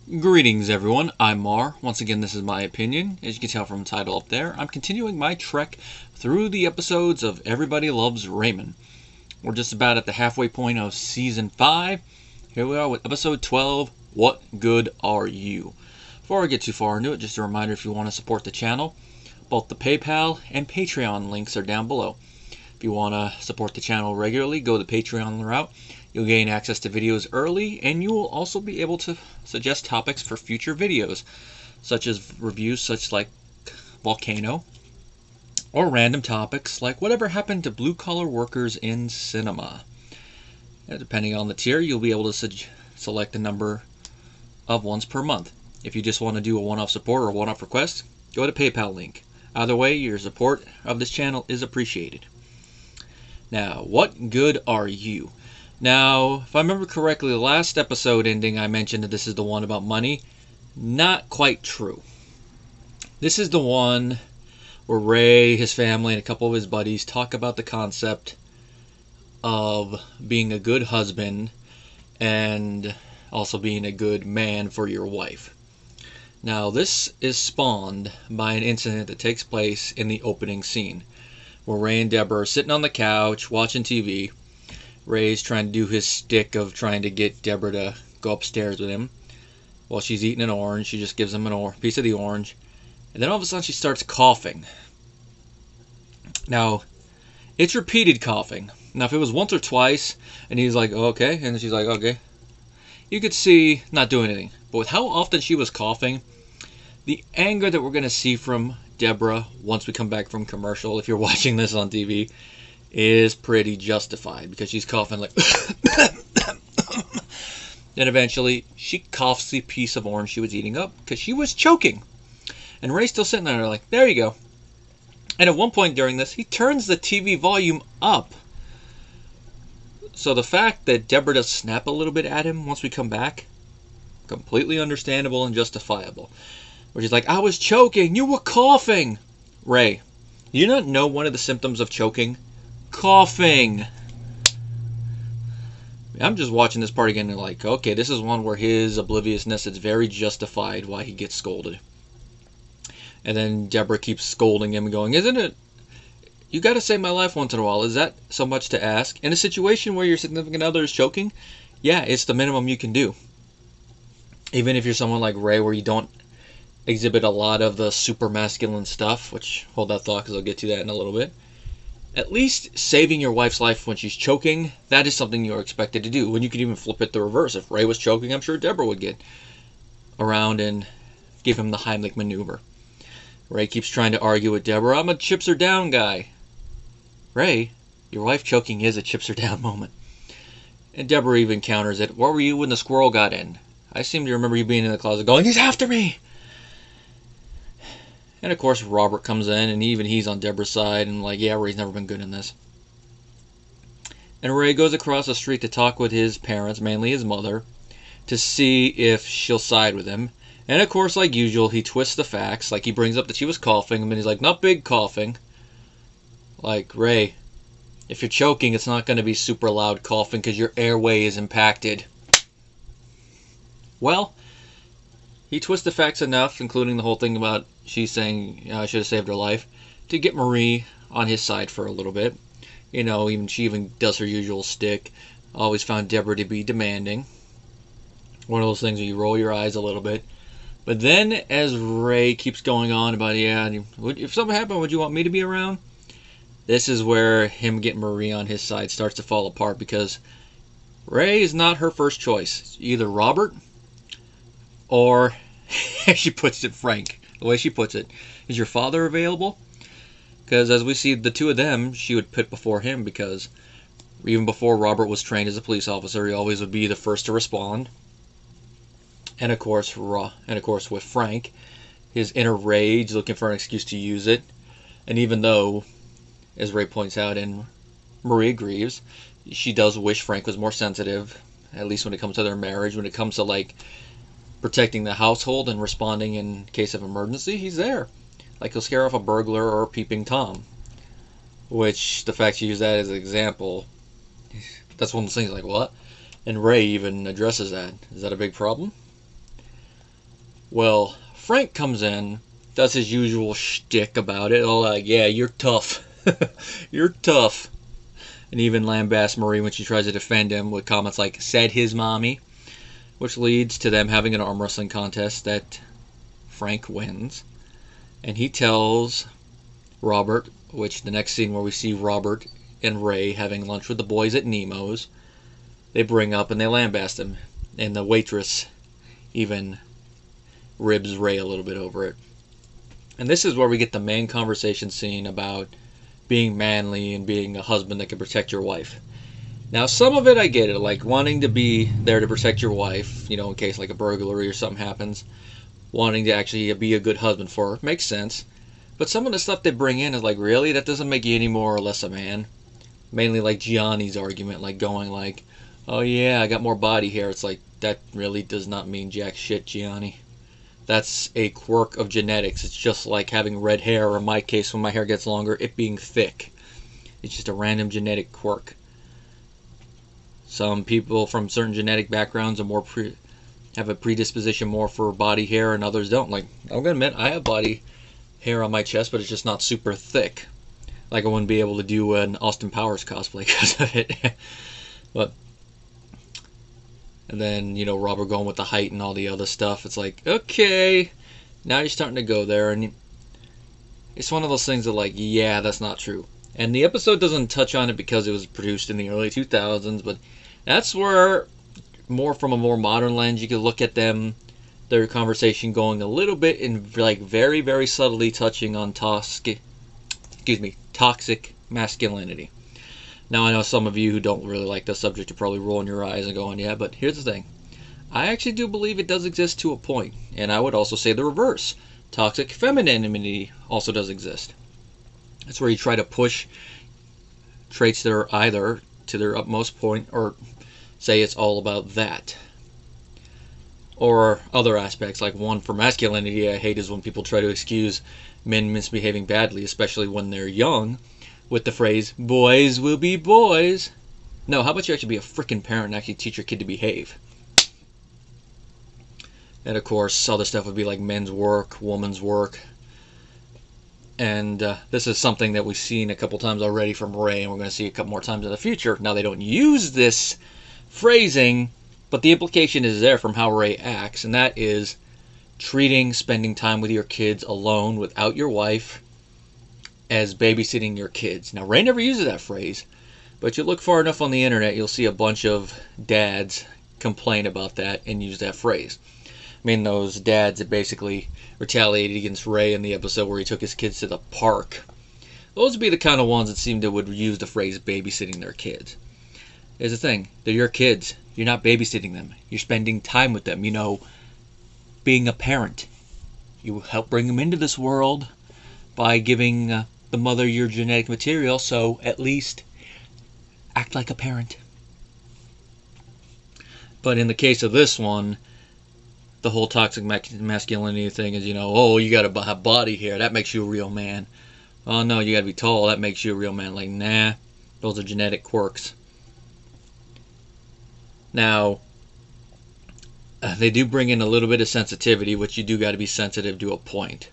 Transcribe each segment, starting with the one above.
Greetings everyone, I'm Mar. Once again, this is my opinion. As you can tell from the title up there, I'm continuing my trek through the episodes of Everybody Loves Raymond. We're just about at the halfway point of Season 5. Here we are with Episode 12, What Good Are You? Before I get too far into it, just a reminder, if you want to support the channel, both the PayPal and Patreon links are down below. If you want to support the channel regularly, go the Patreon route. You'll gain access to videos early, and you will also be able to suggest topics for future videos, such as reviews such like Volcano, or random topics like whatever happened to blue-collar workers in cinema. And depending on the tier, you'll be able to select a number of ones per month. If you just want to do a one-off support or a one-off request, go to PayPal link. Either way, your support of this channel is appreciated. Now, what good are you? Now, if I remember correctly, the last episode ending I mentioned that this is the one about money. Not quite true. This is the one where Ray, his family, and a couple of his buddies talk about the concept of being a good husband and also being a good man for your wife. Now, this is spawned by an incident that takes place in the opening scene, where Ray and Debra are sitting on the couch watching TV. Ray's trying to do his stick of trying to get Debra to go upstairs with him. While she's eating an orange, she just gives him a piece of the orange. And then all of a sudden she starts coughing. Now, it's repeated coughing. Now, if it was once or twice, and he's like, oh, okay, and she's like, okay, you could see not doing anything. But with how often she was coughing, the anger that we're going to see from Debra once we come back from commercial, if you're watching this on TV, is pretty justified, because she's coughing like then eventually she coughs the piece of orange she was eating up because she was choking, and Ray's still sitting there like, there you go. And at one point during this, he turns the TV volume up, so the fact that Debra does snap a little bit at him once we come back, completely understandable and justifiable. Where she's like, I was choking, you were coughing. Ray, do you not know one of the symptoms of choking? Coughing. I'm just watching this part again and like, okay, this is one where his obliviousness is very justified why he gets scolded. And then Debra keeps scolding him and going, isn't it, you gotta save my life once in a while, is that so much to ask? In a situation where your significant other is choking, yeah, it's the minimum you can do. Even if you're someone like Ray, where you don't exhibit a lot of the super masculine stuff, which, hold that thought because I'll get to that in a little bit. At least saving your wife's life when she's choking, that is something you're expected to do. When you could even flip it the reverse. If Ray was choking, I'm sure Debra would get around and give him the Heimlich maneuver. Ray keeps trying to argue with Debra, I'm a chips her down guy. Ray, your wife choking is a chips her down moment. And Debra even counters it. Where were you when the squirrel got in? I seem to remember you being in the closet going, he's after me! And of course Robert comes in, and even he's on Debra's side, and like, yeah, Ray's never been good in this. And Ray goes across the street to talk with his parents, mainly his mother, to see if she'll side with him. And of course, like usual, he twists the facts. Like, he brings up that she was coughing, and then he's like, not big coughing. Like, Ray, if you're choking, it's not going to be super loud coughing because your airway is impacted. Well, he twists the facts enough, including the whole thing about she's saying I should have saved her life, to get Marie on his side for a little bit. You know, she even does her usual stick. Always found Debra to be demanding. One of those things where you roll your eyes a little bit. But then, as Ray keeps going on about, yeah, if something happened, would you want me to be around? This is where him getting Marie on his side starts to fall apart, because Ray is not her first choice. It's either Robert or, as she puts it, Frank. The way she puts it, is your father available? Because as we see the two of them, she would put before him, because even before Robert was trained as a police officer, he always would be the first to respond. And of course with Frank, his inner rage, looking for an excuse to use it. And even though, as Ray points out, and Marie agrees, she does wish Frank was more sensitive, at least when it comes to their marriage. When it comes to, like, protecting the household and responding in case of emergency, he's there. Like, he'll scare off a burglar or a peeping Tom. Which, the fact you use that as an example, that's one of those things like, what? And Ray even addresses that. Is that a big problem? Well, Frank comes in, does his usual shtick about it, all like, yeah, you're tough. You're tough. And even lambasts Marie when she tries to defend him with comments like, said his mommy, which leads to them having an arm wrestling contest that Frank wins. And he tells Robert, which the next scene where we see Robert and Ray having lunch with the boys at Nemo's, they bring up and they lambast him. And the waitress even ribs Ray a little bit over it. And this is where we get the main conversation scene about being manly and being a husband that can protect your wife. Now, some of it I get it, like wanting to be there to protect your wife, in case like a burglary or something happens, wanting to actually be a good husband for her, makes sense. But some of the stuff they bring in is like, really? That doesn't make you any more or less a man. Mainly like Gianni's argument, like going like, oh yeah, I got more body hair. It's like, that really does not mean jack shit, Gianni. That's a quirk of genetics. It's just like having red hair, or in my case, when my hair gets longer, it being thick. It's just a random genetic quirk. Some people from certain genetic backgrounds are have a predisposition more for body hair, and others don't. Like, I'm gonna admit, I have body hair on my chest, but it's just not super thick. Like, I wouldn't be able to do an Austin Powers cosplay because of it. But and then, Robert going with the height and all the other stuff. It's like, okay, now you're starting to go there. And it's one of those things that, like, yeah, that's not true. And the episode doesn't touch on it because it was produced in the early 2000s. But that's where, from a more modern lens, you could look at their conversation going a little bit in, like, very, very subtly touching on toxic masculinity. Now, I know some of you who don't really like the subject are probably rolling your eyes and going, yeah, but here's the thing. I actually do believe it does exist to a point. And I would also say the reverse. Toxic femininity also does exist. That's where you try to push traits that are either to their utmost point or say it's all about that. Or other aspects, like one for masculinity I hate is when people try to excuse men misbehaving badly, especially when they're young, with the phrase, boys will be boys. No, how about you actually be a freaking parent and actually teach your kid to behave? And of course, other stuff would be like men's work, woman's work. And this is something that we've seen a couple times already from Ray, and we're going to see a couple more times in the future. Now, they don't use this phrasing, but the implication is there from how Ray acts, and that is spending time with your kids alone without your wife as babysitting your kids. Now, Ray never uses that phrase, but you look far enough on the internet, you'll see a bunch of dads complain about that and use that phrase. I mean, those dads that basically retaliated against Ray in the episode where he took his kids to the park. Those would be the kind of ones that seem to would use the phrase babysitting their kids. Here's the thing. They're your kids. You're not babysitting them. You're spending time with them. Being a parent. You help bring them into this world by giving the mother your genetic material, so at least act like a parent. But in the case of this one, the whole toxic masculinity thing is, oh, you gotta have body hair, that makes you a real man. Oh no, you gotta be tall, that makes you a real man. Like, nah, those are genetic quirks. Now, they do bring in a little bit of sensitivity, which you do gotta be sensitive to a point.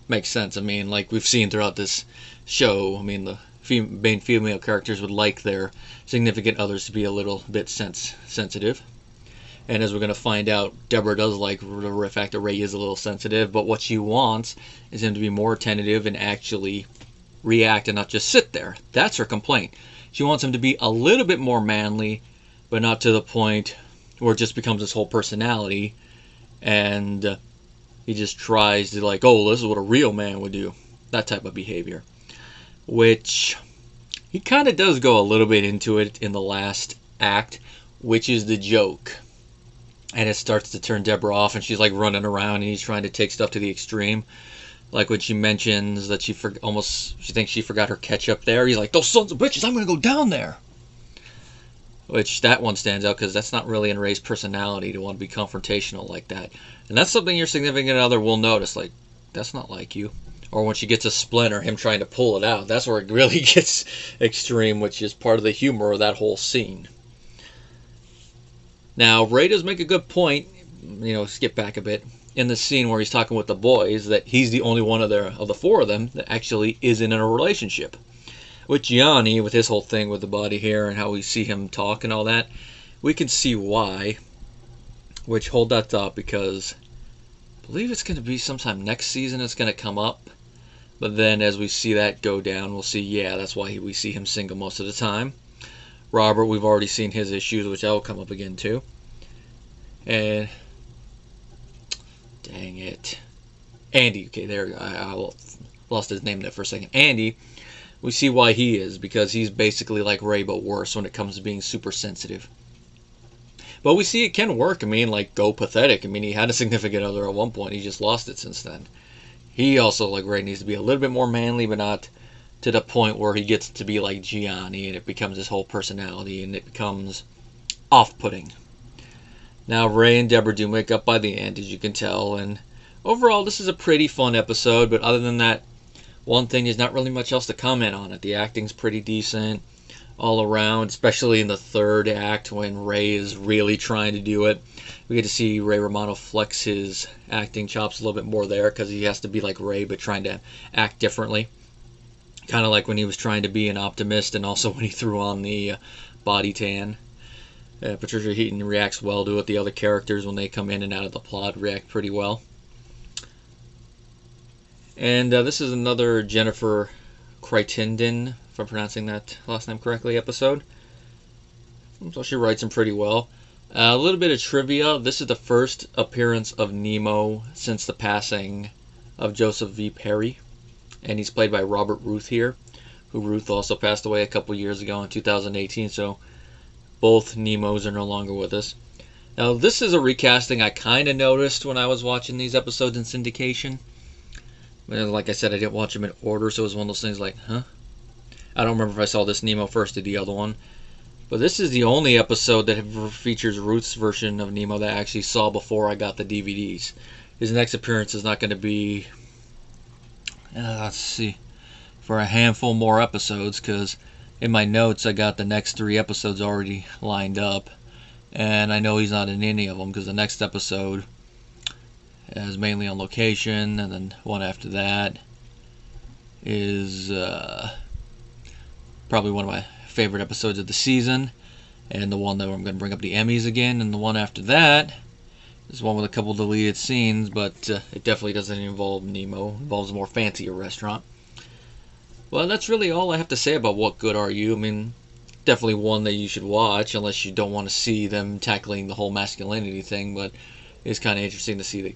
Makes sense. I mean, like we've seen throughout this show, I mean, the main female characters would like their significant others to be a little bit sensitive. And as we're going to find out, Debra does like the fact that Ray is a little sensitive, but what she wants is him to be more attentive and actually react and not just sit there. That's her complaint. She wants him to be a little bit more manly, but not to the point where it just becomes his whole personality, and he just tries to like, oh, this is what a real man would do. That type of behavior. Which, he kind of does go a little bit into it in the last act, which is the joke. And it starts to turn Debra off, and she's like running around, and he's trying to take stuff to the extreme. Like when she mentions that she thinks she forgot her ketchup there. He's like, those sons of bitches, I'm going to go down there. Which, that one stands out because that's not really in Ray's personality to want to be confrontational like that. And that's something your significant other will notice. Like, that's not like you. Or when she gets a splinter, him trying to pull it out. That's where it really gets extreme, which is part of the humor of that whole scene. Now, Ray does make a good point. Skip back a bit. in the scene where he's talking with the boys that he's the only one of the four of them that actually isn't in a relationship. With Gianni, with his whole thing with the body hair and how we see him talk and all that, we can see why. Which, hold that thought, because I believe it's going to be sometime next season it's going to come up. But then as we see that go down, we'll see, yeah, that's why we see him single most of the time. Robert, we've already seen his issues, which will come up again too. And, dang it. Andy, okay, there, I lost his name there for a second. Andy, we see why he is, because he's basically like Ray, but worse when it comes to being super sensitive. But we see it can work. I mean, like, go pathetic. I mean, he had a significant other at one point. He just lost it since then. He also, like Ray, needs to be a little bit more manly, but not to the point where he gets to be like Gianni and it becomes his whole personality and it becomes off-putting. Now, Ray and Debra do make up by the end, as you can tell, and overall, this is a pretty fun episode, but other than that, one thing, there's not really much else to comment on it. The acting's pretty decent all around, especially in the third act when Ray is really trying to do it. We get to see Ray Romano flex his acting chops a little bit more there because he has to be like Ray but trying to act differently. Kind of like when he was trying to be an optimist and also when he threw on the body tan. Patricia Heaton reacts well to it. The other characters, when they come in and out of the plot, react pretty well. And this is another Jennifer Crittenden, if I'm pronouncing that last name correctly, episode. So she writes them pretty well. A little bit of trivia. This is the first appearance of Nemo since the passing of Joseph V. Perry. And he's played by Robert Ruth here, who Ruth also passed away a couple years ago in 2018. So both Nemos are no longer with us. Now, this is a recasting I kind of noticed when I was watching these episodes in syndication. Like I said, I didn't watch them in order, so it was one of those things like, huh? I don't remember if I saw this Nemo first or the other one. But this is the only episode that features Ruth's version of Nemo that I actually saw before I got the DVDs. His next appearance is not going to be, let's see, for a handful more episodes, because in my notes I got the next 3 episodes already lined up. And I know he's not in any of them, because the next episode is mainly on location, and then one after that is probably one of my favorite episodes of the season, and the one that I'm going to bring up the Emmys again, and the one after that is one with a couple deleted scenes, but it definitely doesn't involve Nemo. It involves a more fancier restaurant. Well, that's really all I have to say about What Good Are You? I mean, definitely one that you should watch, unless you don't want to see them tackling the whole masculinity thing, but it's kind of interesting to see the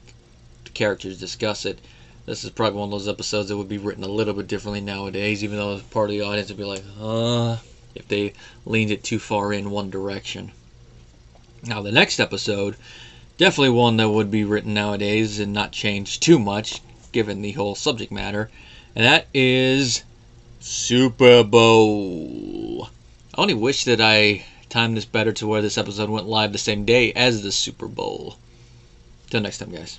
characters discuss it. This is probably one of those episodes that would be written a little bit differently nowadays, even though part of the audience would be like, if they leaned it too far in one direction. Now, the next episode, definitely one that would be written nowadays and not changed too much, given the whole subject matter, and that is Super Bowl. I only wish that I timed this better to where this episode went live the same day as the Super Bowl. Till next time, guys.